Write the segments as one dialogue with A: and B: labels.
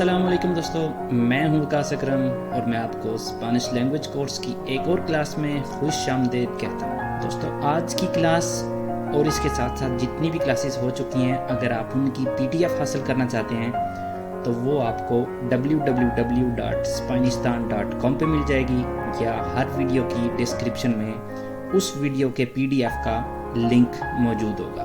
A: अस्सलाम वालेकुम दोस्तों, मैं हूं वकास अकरम और मैं आपको स्पेनिश लैंग्वेज कोर्स की एक और क्लास में खुश आमदीद कहता हूं। दोस्तों, आज की क्लास और इसके साथ साथ जितनी भी क्लासेस हो चुकी हैं, अगर आप उनकी PDF हासिल करना चाहते हैं तो वो आपको www.spanistan.com पे मिल जाएगी या हर वीडियो की डिस्क्रिप्शन में उस वीडियो के PDF का लिंक मौजूद होगा।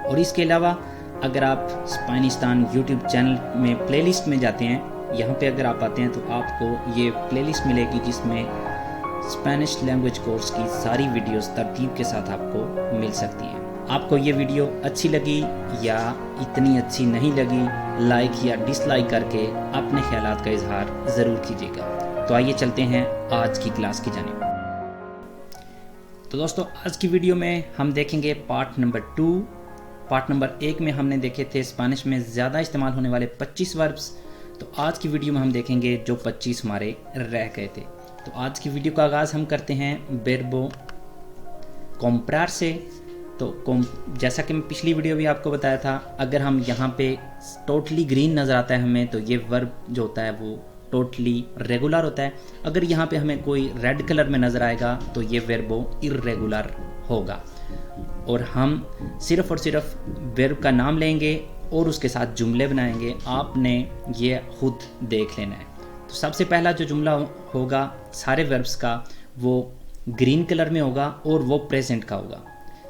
A: और इसके अलावा अगर आप स्पेनिस्तान यूट्यूब चैनल में प्लेलिस्ट में जाते हैं, यहाँ पे अगर आप आते हैं तो आपको ये प्लेलिस्ट मिलेगी जिसमें स्पेनिश लैंग्वेज कोर्स की सारी वीडियोस तरतीब के साथ आपको मिल सकती हैं। आपको ये वीडियो अच्छी लगी या इतनी अच्छी नहीं लगी, लाइक या डिसलाइक करके अपने ख्यालात का इजहार ज़रूर कीजिएगा। तो आइए चलते हैं आज की क्लास की जानिब। तो दोस्तों, आज की वीडियो में हम देखेंगे पार्ट नंबर 2। पार्ट नंबर 1 में हमने देखे थे स्पेनिश में ज़्यादा इस्तेमाल होने वाले 25 वर्ब्स। तो आज की वीडियो में हम देखेंगे जो 25 हमारे रह गए थे। तो आज की वीडियो का आगाज़ हम करते हैं वर्बो कॉम्प्रार से। तो जैसा कि मैं पिछली वीडियो भी आपको बताया था, अगर हम यहाँ पे टोटली ग्रीन नज़र आता है हमें, तो ये वर्ब जो होता है वो टोटली रेगुलर होता है। अगर यहाँ पे हमें कोई रेड कलर में नज़र आएगा तो ये वर्बो इर्रेगुलर होगा। और हम सिर्फ़ और सिर्फ वर्ब का नाम लेंगे और उसके साथ जुमले बनाएंगे। आपने ये खुद देख लेना है। तो सबसे पहला जो जुमला होगा सारे वर्ब्स का, वो ग्रीन कलर में होगा और वो प्रेजेंट का होगा।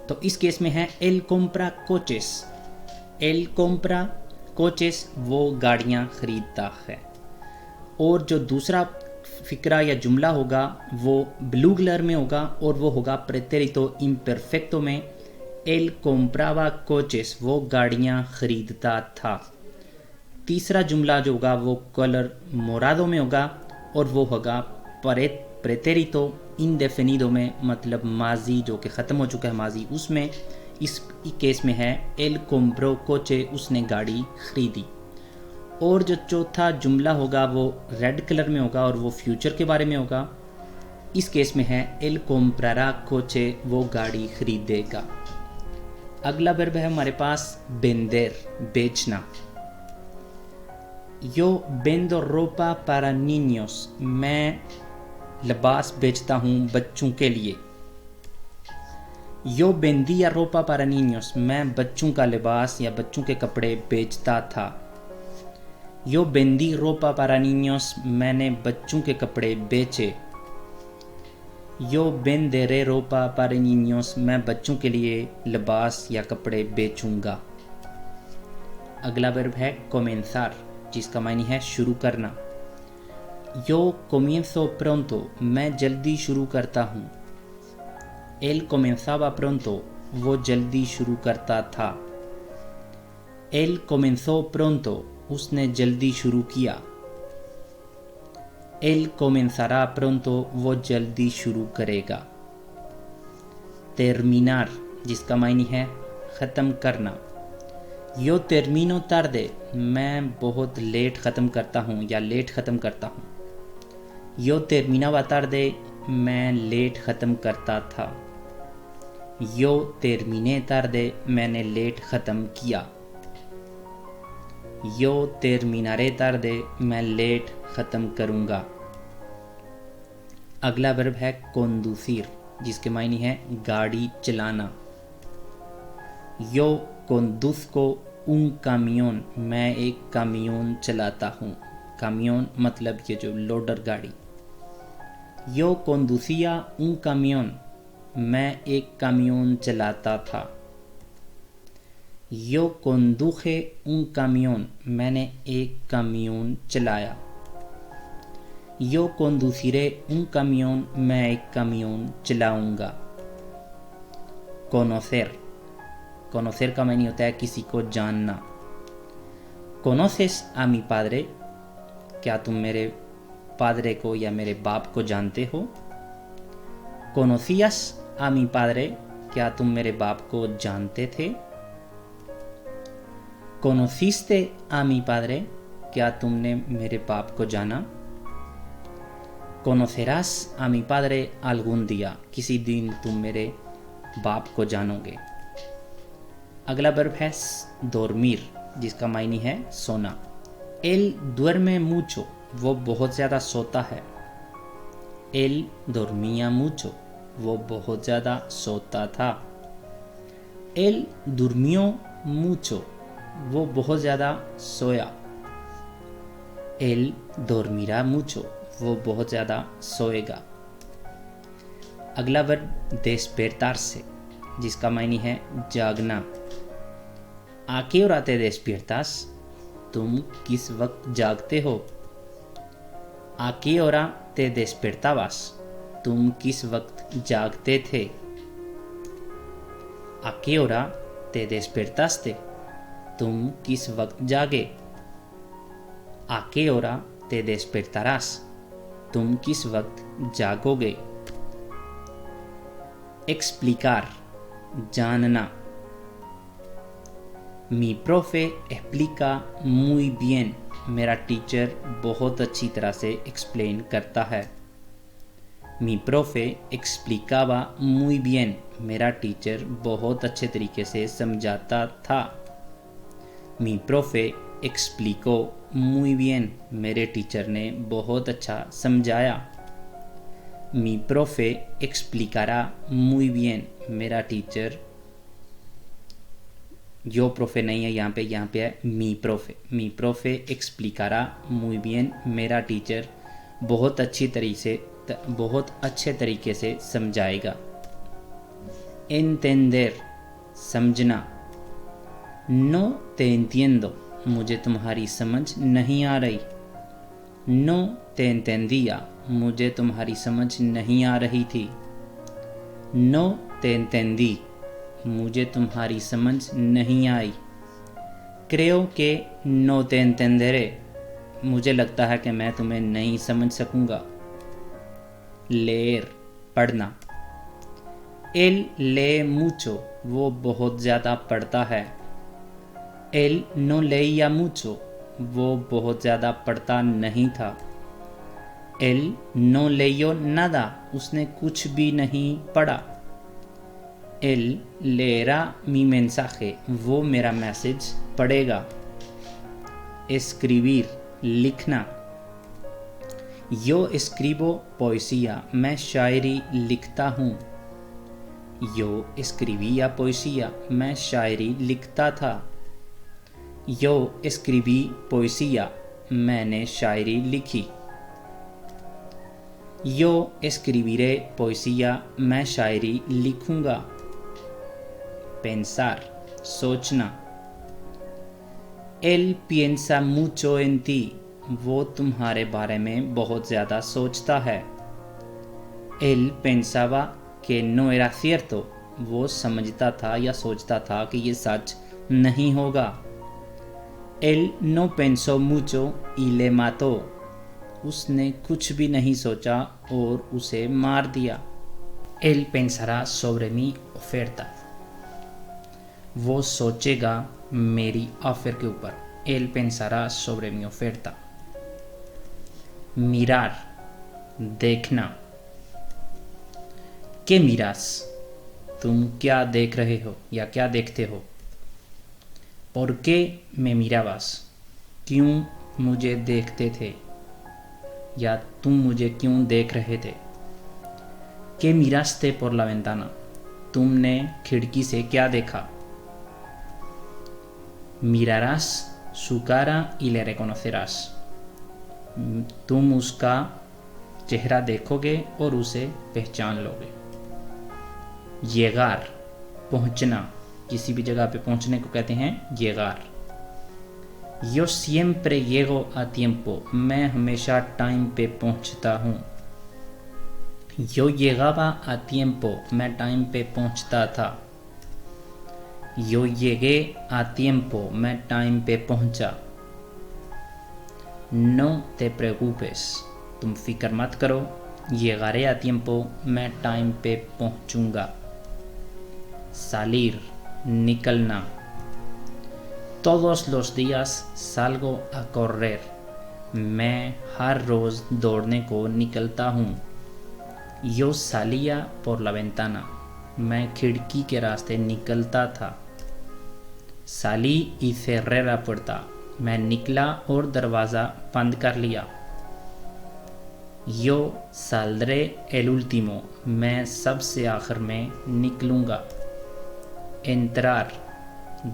A: तो इस केस में है एल कोम्प्रा कोचेस। एल कोम्प्रा कोचेस, वो गाड़ियाँ ख़रीदता है। और जो दूसरा फ़िक्रा या जुमला होगा वो ब्लू कलर में होगा और वो होगा प्रेटेरितो इम्परफेक्टो में। एल कोम्प्रावा कोचेस, वो गाड़ियाँ ख़रीदता था। तीसरा जुमला जो होगा वो कलर मोरादो में होगा और वो होगा प्रेटेरितो इंडेफिनिदो में, मतलब माजी जो कि ख़त्म हो चुका है माजी, उसमें। इस केस में है एल कोम्प्रो कोचे, उसने गाड़ी ख़रीदी। और जो चौथा जुमला होगा वो रेड कलर में होगा और वो फ्यूचर के बारे में होगा। इस केस में है एल कोम्प्रारा कोचे, वो गाड़ी खरीदेगा। अगला वर्ब है हमारे पास वेंडर, बेचना। यो वेंडो रोपा पारा निños, मैं लिबास बेचता हूँ बच्चों के लिए। यो वेंडिया रोपा पारा niños, मैं बच्चों का लिबास या बच्चों के कपड़े बेचता था। यो वेंडी रोपा पारा niños, मैंने बच्चों के कपड़े बेचे। यो वेंडेरे रोपा पारा niños, मैं बच्चों के लिए लिबास या कपड़े बेचूंगा। अगला वर्ब है कोमेंसार, जिसका मायने है शुरू करना। यो कोमिenzo pronto, मैं जल्दी शुरू करता हूँ। एल comenzaba pronto, वो जल्दी शुरू करता था। एल comenzó pronto, उसने जल्दी शुरू किया। एल comenzará pronto, वो जल्दी शुरू करेगा। terminar, जिसका मायने है ख़त्म करना। यो termino tarde, मैं बहुत लेट ख़त्म करता हूँ या लेट ख़त्म करता हूँ। यो terminaba tarde, मैं लेट ख़त्म करता था। यो terminé tarde, मैंने लेट ख़त्म किया। यो terminaré tarde, मैं लेट ख़त्म करूँगा। अगला वर्ब है conducir, जिसके मायने है गाड़ी चलाना। यो conduzco un camión, मैं एक कामियोन चलाता हूँ। कामियोन मतलब ये जो लोडर गाड़ी। यो conducía un camión, मैं एक कामियोन चलाता था। यो conduje un camión, मैंने एक कामियोन चलाया। यो conduciré un camión, मैं एक कामियोन चलाऊंगा। conocer, conocer का मायने होता है किसी को जानना। conoces a mi padre, क्या तुम मेरे पादरे को या मेरे बाप को जानते हो। conocías a mi padre, क्या तुम मेरे बाप को जानते थे। conociste a mi padre, क्या तुमने मेरे बाप को जाना। conocerás a mi padre algún día, किसी दिन तुम मेरे बाप को जानोगे। अगला वर्ब है dormir, जिसका मायने है सोना। Él duerme mucho, वो बहुत ज़्यादा सोता है। Él dormía mucho, वो बहुत ज़्यादा सोता था। Él durmió mucho, वो बहुत ज़्यादा सोया। Él dormirá mucho, वो बहुत ज़्यादा सोएगा। अगला वर्ब despertarse, जिसका मायने है जागना। ¿A qué hora te despiertas? तुम किस वक्त जागते हो? ¿A qué hora te despertabas? तुम किस वक्त जागते थे? ¿A qué hora te despertaste? तुम किस वक्त जागे? ¿A qué hora te despertarás? तुम किस वक्त जागोगे? Explicar, जानना। Mi profe explica muy bien, मेरा टीचर बहुत अच्छी तरह से एक्सप्लेन करता है। Mi profe explicaba muy bien, मेरा टीचर बहुत अच्छे तरीके से समझाता था। Mi profe explicó muy bien, मेरे टीचर ने बहुत अच्छा समझाया। Mi profe explicará muy bien, मेरा टीचर, yo profe नहीं है यहाँ पे है मी प्रोफे। मी प्रोफे एक्सप्लिकारा muy bien, मेरा टीचर बहुत अच्छे तरीके से समझाएगा। entender, समझना। no te entiendo, मुझे तुम्हारी समझ नहीं आ रही। no te entendía, मुझे तुम्हारी समझ नहीं आ रही थी। no te entendí, मुझे तुम्हारी समझ नहीं आई। creo que no te entenderé, मुझे लगता है कि मैं तुम्हें नहीं समझ सकूंगा। leer, पढ़ना। él lee mucho, वो बहुत ज़्यादा पढ़ता है। él no leía mucho, वो बहुत ज़्यादा पढ़ता नहीं था। él no leyó nada, उसने कुछ भी नहीं पढ़ा। él leerá mi mensaje, वो मेरा मैसेज पढ़ेगा। escribir, लिखना। yo escribo poesía, मैं शायरी लिखता हूँ। yo escribía poesía, मैं शायरी लिखता था। yo escribí poesía, मैंने शायरी लिखी। yo escribiré poesía, मैं शायरी लिखूंगा। pensar, सोचना। él piensa mucho en ti, वो तुम्हारे बारे में बहुत ज़्यादा सोचता है। él pensaba que no era cierto, वो समझता था या सोचता था कि ये सच नहीं होगा। él no pensó mucho y le mató, उसने कुछ भी नहीं सोचा और उसे मार दिया। él pensará sobre mi oferta, वो सोचेगा मेरी ऑफर के ऊपर। él pensará sobre mi oferta। mirar, देखना। ¿Qué miras? तुम क्या देख रहे हो या क्या देखते हो? ¿Por qué me mirabas? क्यों मुझे देखते थे या तुम मुझे क्यों देख रहे थे? ¿Qué miraste por la ventana? तुमने खिड़की से क्या देखा? mirarás su cara y le reconocerás, तुम उसका चेहरा देखोगे और उसे पहचान लोगे। llegar, पहुंचना, किसी भी जगह पे पहुंचने को कहते हैं llegar। yo siempre llego a tiempo, मैं हमेशा टाइम पे पहुंचता हूँ। yo llegaba a tiempo, मैं टाइम पे पहुंचता था। yo llegué a tiempo, मैं टाइम पे पहुंचा। no te preocupes, तुम फिक्र मत करो। llegaré a tiempo, मैं टाइम पे पहुंचूंगा। salir, निकलना। todos los días salgo a correr, मैं हर रोज़ दौड़ने को निकलता हूँ। yo salía por la ventana, मैं खिड़की के रास्ते निकलता था। salí y cerré la puerta, मैं निकला और दरवाज़ा बंद कर लिया। Yo saldré el último, मैं सबसे आखिर में निकलूँगा। Entrar,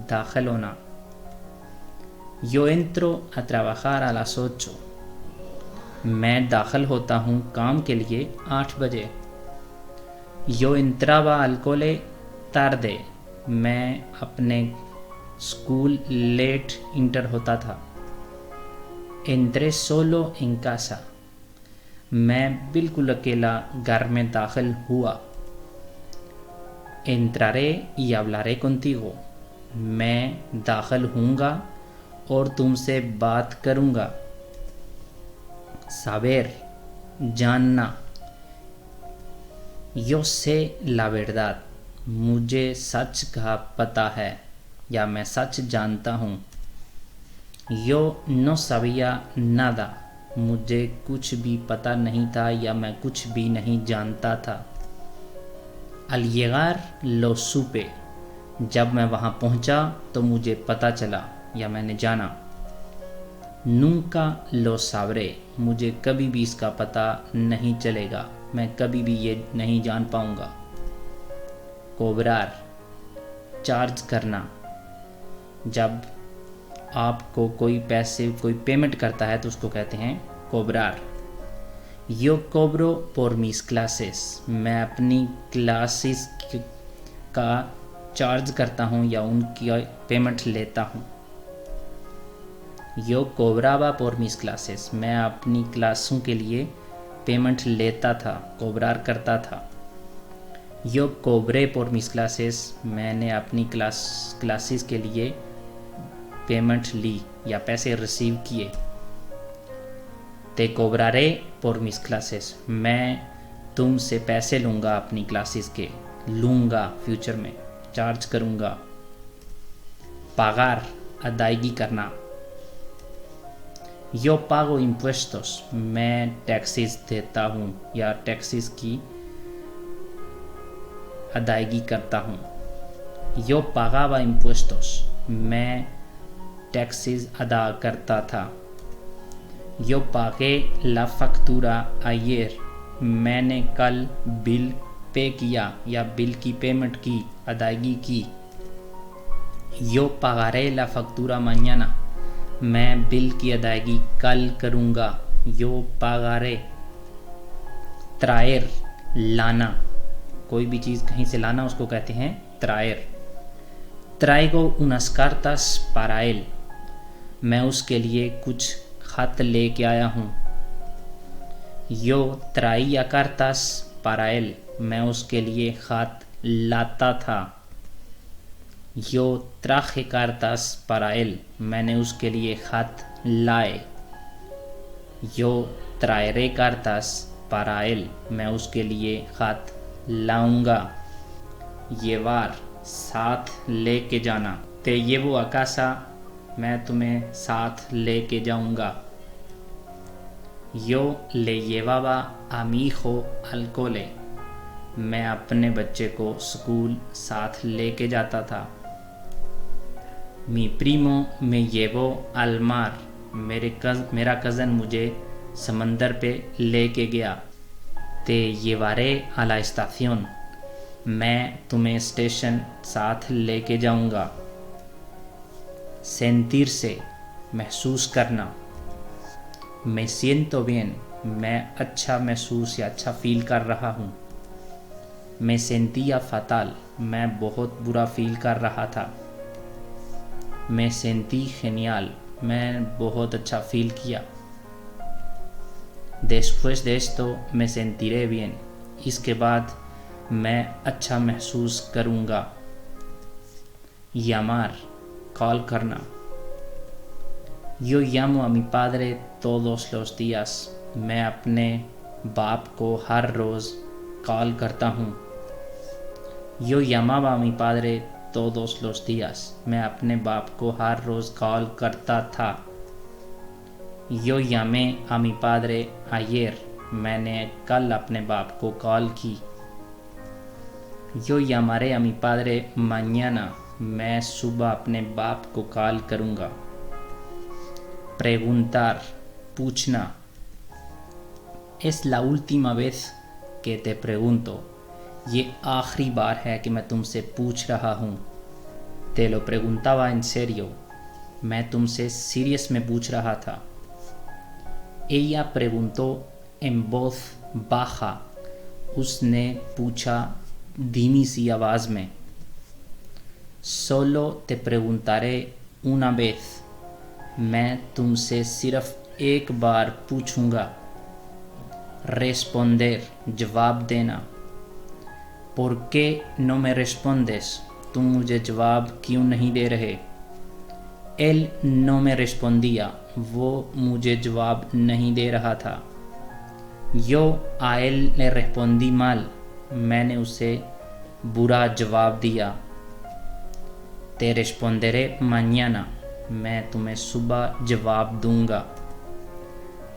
A: दाखिल होना। Yo entro a trabajar a las 8, मैं दाखिल होता हूँ काम के लिए 8 बजे। Yo entraba al cole tarde, मैं अपने स्कूल लेट इंटर होता था। Entré solo en casa, मैं बिल्कुल अकेला घर में दाखिल हुआ। Entraré y hablaré contigo, मैं दाखिल हूँगा और तुमसे बात करूँगा। Saber, जानना। Yo sé la verdad, मुझे सच का पता है या मैं सच जानता हूँ। Yo no sabía nada, मुझे कुछ भी पता नहीं था या मैं कुछ भी नहीं जानता था। Al llegar lo supe, जब मैं वहाँ पहुँचा तो मुझे पता चला या मैंने जाना। Nunca lo sabré, मुझे कभी भी इसका पता नहीं चलेगा, मैं कभी भी ये नहीं जान पाऊँगा। Cobrar, चार्ज करना। जब आपको कोई पेमेंट करता है तो उसको कहते हैं cobrar। Yo cobro por mis clases, मैं अपनी क्लासेस का चार्ज करता हूँ या उनकी पेमेंट लेता हूँ। Yo cobraba por mis clases, मैं अपनी क्लासों के लिए पेमेंट लेता था, कोबरार करता था। Yo cobré por mis clases, मैंने अपनी क्लासेस के लिए पेमेंट ली या पैसे रिसीव किए। Te cobraré por mis clases, मैं तुमसे पैसे लूँगा अपनी क्लासेस के, लूँगा फ्यूचर में, चार्ज करूँगा। पागार, अदायगी करना। Yo pago impuestos, मैं टैक्सेस देता हूँ या टैक्सेस की अदायगी करता हूँ। Yo pagaba impuestos, मैं टैक्सेस अदा करता था। Yo pagué la factura ayer, मैंने कल बिल पे किया या बिल की पेमेंट की, अदायगी की। Yo pagaré la factura mañana, मैं बिल की अदायगी कल करूँगा। Yo pagaré। traer, लाना। कोई भी चीज़ कहीं से लाना उसको कहते हैं traer। Traigo unas cartas para él, मैं उसके लिए कुछ खत लेके आया हूँ। Yo traía cartas para él, मैं उसके लिए खत लाता था। Yo traje cartas para él, मैंने उसके लिए खत लाए। Yo traeré cartas para él, मैं उसके लिए खत लाऊंगा। Llevar, साथ लेके जाना। Te llevo a casa, मैं तुम्हें साथ लेके जाऊंगा। Yo le llevaba a mi hijo al cole, मैं अपने बच्चे को स्कूल साथ लेके जाता था। Mi primo me llevó al mar, मेरा कज़न मुझे समंदर पे लेके गया। Te llevaré a la estación, मैं तुम्हें स्टेशन साथ लेके जाऊंगा। Sentirse, महसूस करना। Me siento bien, मैं अच्छा महसूस या अच्छा फील कर रहा हूँ। Me sentía fatal, मैं बहुत बुरा फील कर रहा था। Me sentí genial, मैं बहुत अच्छा फील किया। Después de esto me sentiré bien, इसके बाद मैं अच्छा महसूस करूँगा। Llamar, कॉल करना। Yo llamo a mi padre todos los días, मैं अपने बाप को हर रोज़ कॉल करता हूँ। Yo llamaba a mi padre todos los días, मैं अपने बाप को हर रोज़ कॉल करता था। Yo llamé a mi padre ayer, मैंने कल अपने बाप को कॉल की। Yo llamaré a mi padre mañana, मैं सुबह अपने बाप को कॉल करूँगा। preguntar, पूछना. Es la última vez que te pregunto. ये आखिरी बार है कि मैं तुमसे पूछ रहा हूँ. Te lo preguntaba en serio. मैं तुमसे सीरियस में पूछ रहा था. Ella preguntó en voz baja. उसने पूछा धीमी सी आवाज़ में. Solo te preguntaré una vez. मैं तुमसे सिर्फ एक बार पूछूंगा. Responder, जवाब देना. ¿Por qué no me respondes? तुम मुझे जवाब क्यों नहीं दे रहे? Él no me respondía. वो मुझे जवाब नहीं दे रहा था. Yo a él le respondí mal. मैंने उसे बुरा जवाब दिया. Te responderé mañana. मैं तुम्हें सुबह जवाब दूंगा.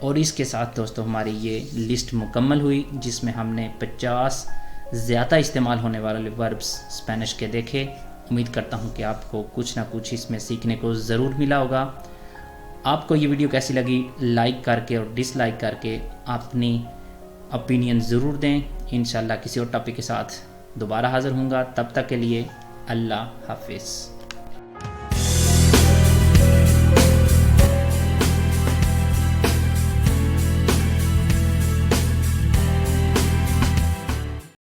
A: और इसके साथ दोस्तों हमारी ये लिस्ट मुकम्मल हुई, जिसमें हमने 50 ज़्यादा इस्तेमाल होने वाले वर्ब्स स्पेनिश के देखे. उम्मीद करता हूँ कि आपको कुछ ना कुछ इसमें सीखने को ज़रूर मिला होगा. आपको ये वीडियो कैसी लगी, लाइक करके और डिसलाइक करके अपनी ओपिनियन ज़रूर दें. इंशाल्लाह किसी और टॉपिक के साथ दोबारा हाज़िर होऊंगा. तब तक के लिए अल्लाह हाफिज़.